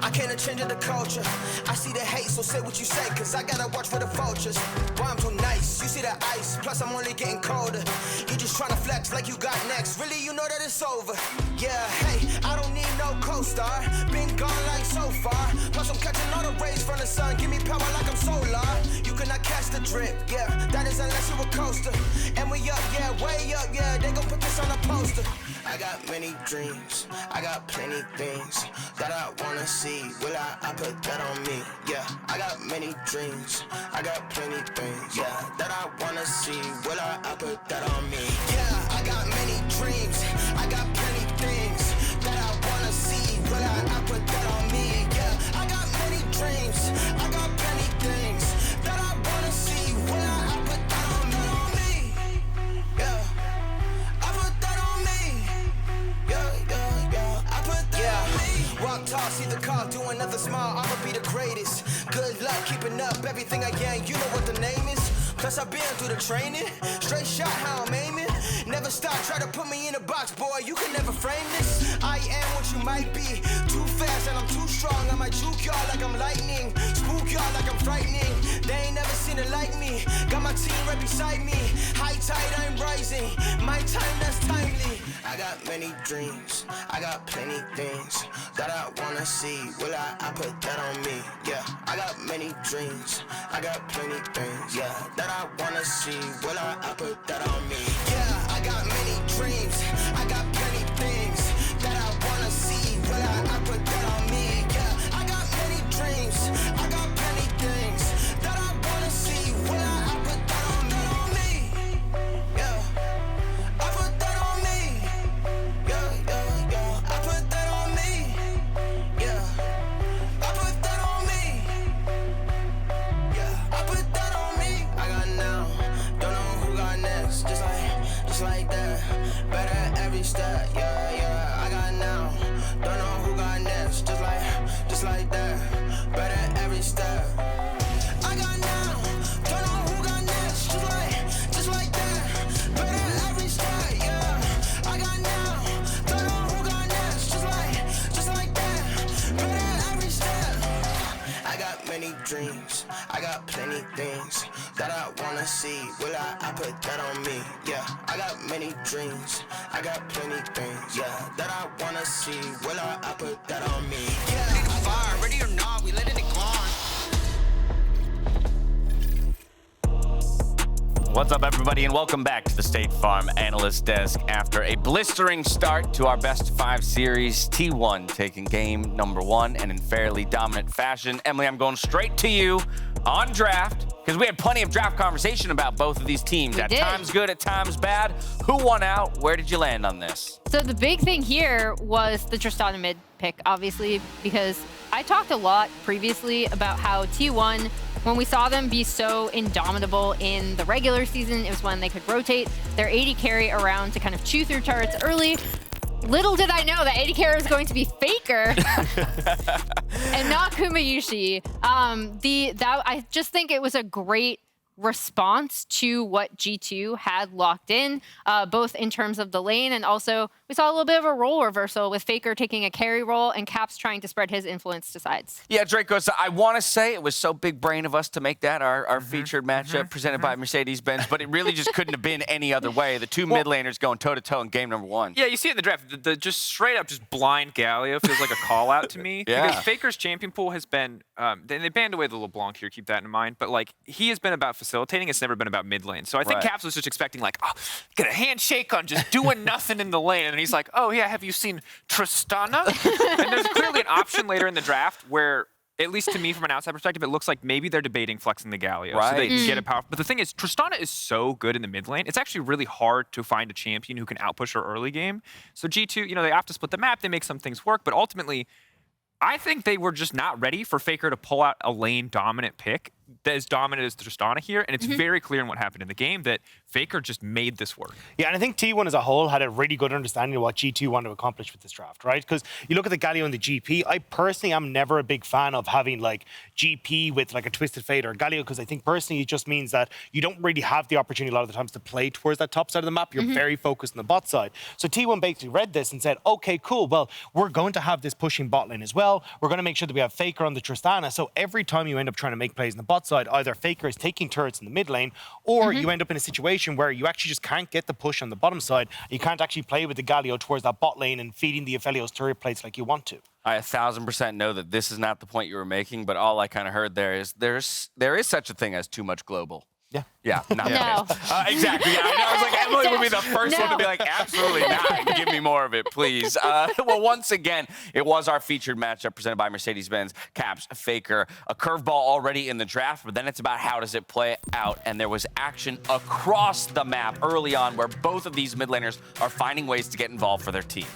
I can't change the culture. I see the hate, so say what you say, cause I gotta watch for the vultures. Boy, I'm too nice, you see the ice, plus I'm only getting colder. You just tryna flex like you got next, really you know that it's over. Yeah, hey, I don't need no co-star, been gone like so far. Plus I'm catching all the rays from the sun, give me power like I'm solar. You cannot catch the drip, yeah, that is unless you're a coaster. And we up, yeah, way up, yeah, they gon' put this on a poster. I got many dreams, I got plenty things that I wanna see. Will I put that on me? Yeah, I got many dreams, I got plenty things, yeah, that I wanna see. Will I put that on me? Yeah, I got many dreams, I got plenty things that I wanna see. Will I put that on me? Yeah, I got many dreams, I got plenty things that I wanna see. Will I put that on me? Yeah, I put that on me. Yeah, I put that on me. Walk tall, see the car, doing nothing small, I'ma be the greatest. Good luck keeping up everything I can, you know what the name is. Plus I've been through the training, straight shot how I'm aiming. Never stop, try to put me in a box, boy, you can never frame this. I am what you might be, too fast and I'm too strong. I might juke y'all like I'm lightning, spook y'all like I'm frightening. They ain't never seen it like me, got my team right beside me. High tide, I'm rising, my time that's timely. I got many dreams, I got plenty things that I wanna see. Will I put that on me? Yeah, I got many dreams, I got plenty things, yeah, that I wanna see. Will I put that on me? Yeah, I got many dreams, I got plenty things that I wanna see. Will I put that on me? Yeah, I got many dreams, I got plenty things that I wanna see. Will I put that on me? Yeah, I put that on me. Yeah, I put that on me. Yeah, I put that on me. Yeah, I put that on me. I got now, don't know who got next. Just like that, better every step. Yeah, I got now, don't know who got next. Just like that, better every step. I got now, don't know who got next. Just like that, better every step. Yeah, I got now, don't know who got next. Just like that, better every step. I got many dreams, I got plenty things that I wanna see. Will I put that on me? Yeah, I got many dreams, I got plenty things, yeah, that I wanna see. Will I put that on me? Yeah, ready to fire, ready or not, we letting it go on. What's up, everybody, and welcome back to the State Farm Analyst Desk. After a blistering start to our Best 5 series, T1 taking game number 1 and in fairly dominant fashion. Emily, I'm going straight to you on draft, because we had plenty of draft conversation about both of these teams. At times good, at times bad. Who won out? Where did you land on this? So the big thing here was the Tristana mid pick, obviously, because I talked a lot previously about how T1, when we saw them be so indomitable in the regular season, it was when they could rotate their AD carry around to kind of chew through turrets early. Little did I know that AD carry was going to be Faker and not Kumayushi. I just think it was a great response to what G2 had locked in, both in terms of the lane and also we saw a little bit of a role reversal with Faker taking a carry role and Caps trying to spread his influence to sides. Yeah, Draco, so I want to say it was so big brain of us to make that our featured matchup presented by Mercedes-Benz, but it really just couldn't have been any other way. The two mid laners going toe-to-toe in game number 1. Yeah, you see it in the draft. The just straight up just blind Galio feels like a call out to me. Yeah. Because Faker's champion pool has been, they banned away the LeBlanc here, keep that in mind, but like he has been about facilitating, it's never been about mid lane. So I think Caps was just expecting like, oh, get a handshake on just doing nothing in the lane. And he's like, oh yeah, have you seen Tristana? And there's clearly an option later in the draft where, at least to me from an outside perspective, it looks like maybe they're debating flexing the Galio so they can get a power. But the thing is, Tristana is so good in the mid lane, it's actually really hard to find a champion who can outpush her early game. So G2, you know, they opt to split the map, they make some things work, but ultimately, I think they were just not ready for Faker to pull out a lane dominant pick that is dominant as Tristana here, and it's very clear in what happened in the game that Faker just made this work. Yeah, and I think T1 as a whole had a really good understanding of what G2 wanted to accomplish with this draft, right? Because you look at the Galio and the GP, I personally am never a big fan of having like GP with like a Twisted Fate or Galio, because I think personally it just means that you don't really have the opportunity a lot of the times to play towards that top side of the map. You're very focused on the bot side. So T1 basically read this and said, okay, cool, well, we're going to have this pushing bot lane as well. We're going to make sure that we have Faker on the Tristana. So every time you end up trying to make plays on the bot side, either Faker is taking turrets in the mid lane, or you end up in a situation where you actually just can't get the push on the bottom side. You can't actually play with the Galio towards that bot lane and feeding the Aphelios turret plates like you want to. I 1,000% know that this is not the point you were making, but all I kind of heard there is there is such a thing as too much global. Yeah. Yeah, not No. exactly. Yeah, I was like, Emily would be the first one to be like, absolutely not. Give me more of it, please. Well, once again, it was our featured matchup presented by Mercedes-Benz, Caps, Faker. A curveball already in the draft, but then it's about how does it play out. And there was action across the map early on where both of these mid laners are finding ways to get involved for their team.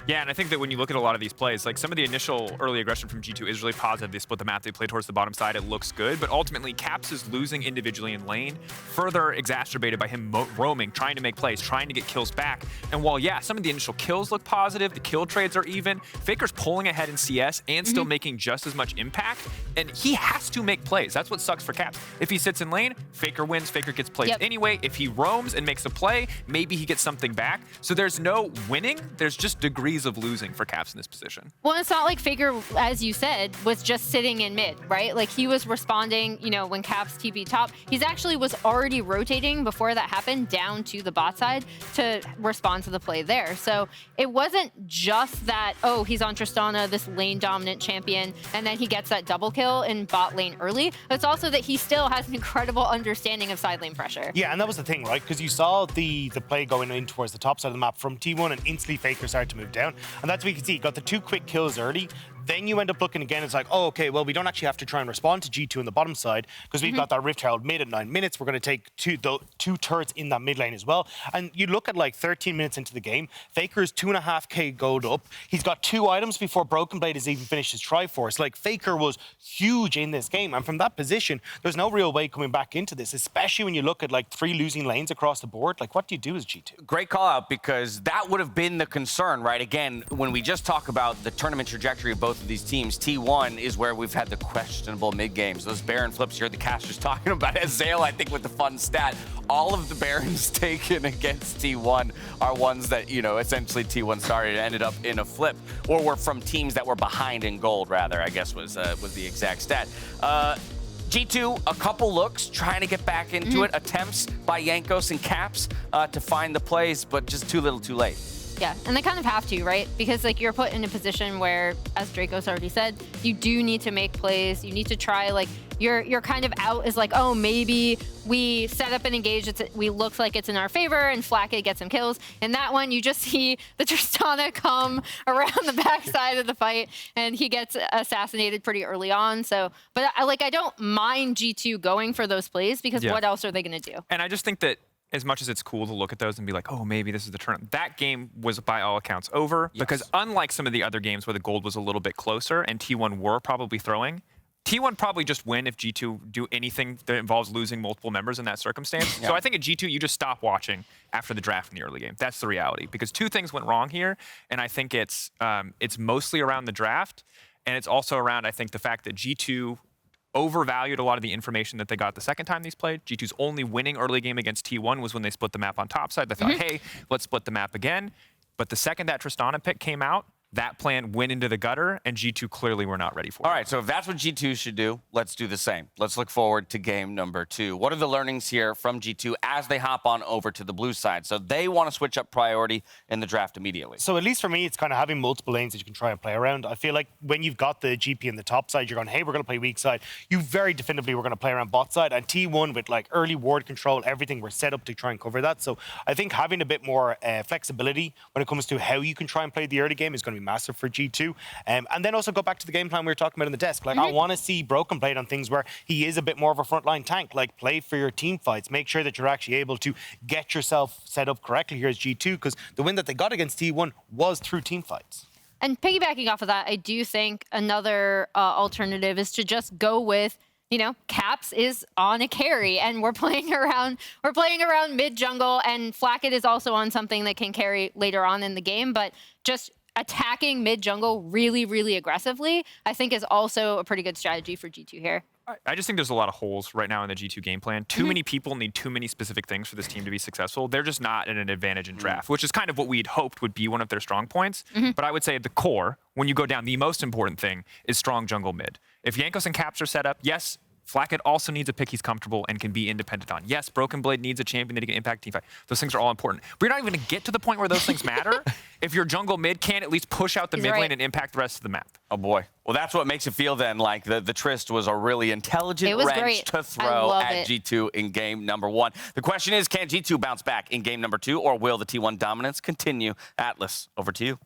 Yeah, and I think that when you look at a lot of these plays, like some of the initial early aggression from G2 is really positive. They split the map, they play towards the bottom side, it looks good, but ultimately Caps is losing individually in lane, further exacerbated by him roaming, trying to make plays, trying to get kills back. And while, yeah, some of the initial kills look positive, the kill trades are even, Faker's pulling ahead in CS and still making just as much impact, and he has to make plays. That's what sucks for Caps. If he sits in lane, Faker wins, Faker gets plays anyway. If he roams and makes a play, maybe he gets something back. So there's no winning, there's just degrees of losing for Caps in this position. Well, it's not like Faker, as you said, was just sitting in mid, right? Like he was responding, you know, when Caps TP top, he's actually was already rotating before that happened down to the bot side to respond to the play there. So it wasn't just that, oh, he's on Tristana, this lane dominant champion, and then he gets that double kill in bot lane early. It's also that he still has an incredible understanding of side lane pressure. Yeah, and that was the thing, right? Because you saw the play going in towards the top side of the map from T1 and instantly Faker started to move down. And that's what you can see. He got the 2 quick kills early. Then you end up looking again, it's like, oh, okay, well, we don't actually have to try and respond to G2 on the bottom side because we've got that Rift Herald mid at 9 minutes. We're going to take two turrets in that mid lane as well. And you look at like 13 minutes into the game, Faker's 2.5k gold up. He's got 2 items before Broken Blade has even finished his Triforce. Like, Faker was huge in this game. And from that position, there's no real way coming back into this, especially when you look at like 3 losing lanes across the board. Like, what do you do as G2? Great call out, because that would have been the concern, right? Again, when we just talk about the tournament trajectory of both of these teams, T1 is where we've had the questionable mid games. Those Baron flips you heard the casters talking about. As Zale, I think, with the fun stat, all of the Barons taken against T1 are ones that, you know, essentially T1 started and ended up in a flip, or were from teams that were behind in gold, rather, I guess was the exact stat. G2, a couple looks, trying to get back into it, attempts by Jankos and Caps to find the plays, but just too little too late. Yeah, and they kind of have to, right? Because like you're put in a position where, as Draco's already said, you do need to make plays. You need to try, like, you're kind of out as like, oh, maybe we set up and engage, we look like it's in our favor, and Flacka gets some kills. And that one, you just see the Tristana come around the backside of the fight, and he gets assassinated pretty early on. So, but I don't mind G2 going for those plays, because what else are they going to do? And I just think that as much as it's cool to look at those and be like, oh, maybe this is the turn, that game was by all accounts over, because unlike some of the other games where the gold was a little bit closer and T1 were probably throwing, T1 probably just win if G2 do anything that involves losing multiple members in that circumstance. So I think at G2, you just stop watching after the draft in the early game. That's the reality, because 2 things went wrong here, and I think it's mostly around the draft, and it's also around, I think, the fact that G2 overvalued a lot of the information that they got the second time these played. G2's only winning early game against T1 was when they split the map on top side. They thought, hey, let's split the map again. But the second that Tristana pick came out, that plan went into the gutter, and G2 clearly were not ready for it. All right, so if that's what G2 should do, let's do the same. Let's look forward to game number 2. What are the learnings here from G2 as they hop on over to the blue side? So they want to switch up priority in the draft immediately. So at least for me, it's kind of having multiple lanes that you can try and play around. I feel like when you've got the GP in the top side, you're going, hey, we're going to play weak side. You very definitively were going to play around bot side. And T1 with like early ward control, everything, we're set up to try and cover that. So I think having a bit more flexibility when it comes to how you can try and play the early game is going to be massive for G2. And then also go back to the game plan we were talking about in the desk. Like, I want to see Broken played on things where he is a bit more of a frontline tank. Like, play for your team fights. Make sure that you're actually able to get yourself set up correctly here as G2, because the win that they got against T1 was through team fights. And piggybacking off of that, I do think another alternative is to just go with, you know, Caps is on a carry, and we're playing around mid jungle, and Flacket is also on something that can carry later on in the game, but just attacking mid jungle really, really aggressively, I think is also a pretty good strategy for G2 here. I just think there's a lot of holes right now in the G2 game plan. Too many people need too many specific things for this team to be successful. They're just not at an advantage in draft, which is kind of what we'd hoped would be one of their strong points. But I would say at the core, when you go down, the most important thing is strong jungle mid. If Jankos and Caps are set up, yes, Flacket also needs a pick he's comfortable and can be independent on. Yes, Broken Blade needs a champion that he can impact team fight. Those things are all important. But you're not even going to get to the point where those things matter if your jungle mid can't at least push out the mid lane and impact the rest of the map. Oh, boy. Well, that's what makes it feel then like the Trist was a really intelligent wrench to throw at G2 in game number 1. The question is, can G2 bounce back in game number 2, or will the T1 dominance continue? Atlas, over to you.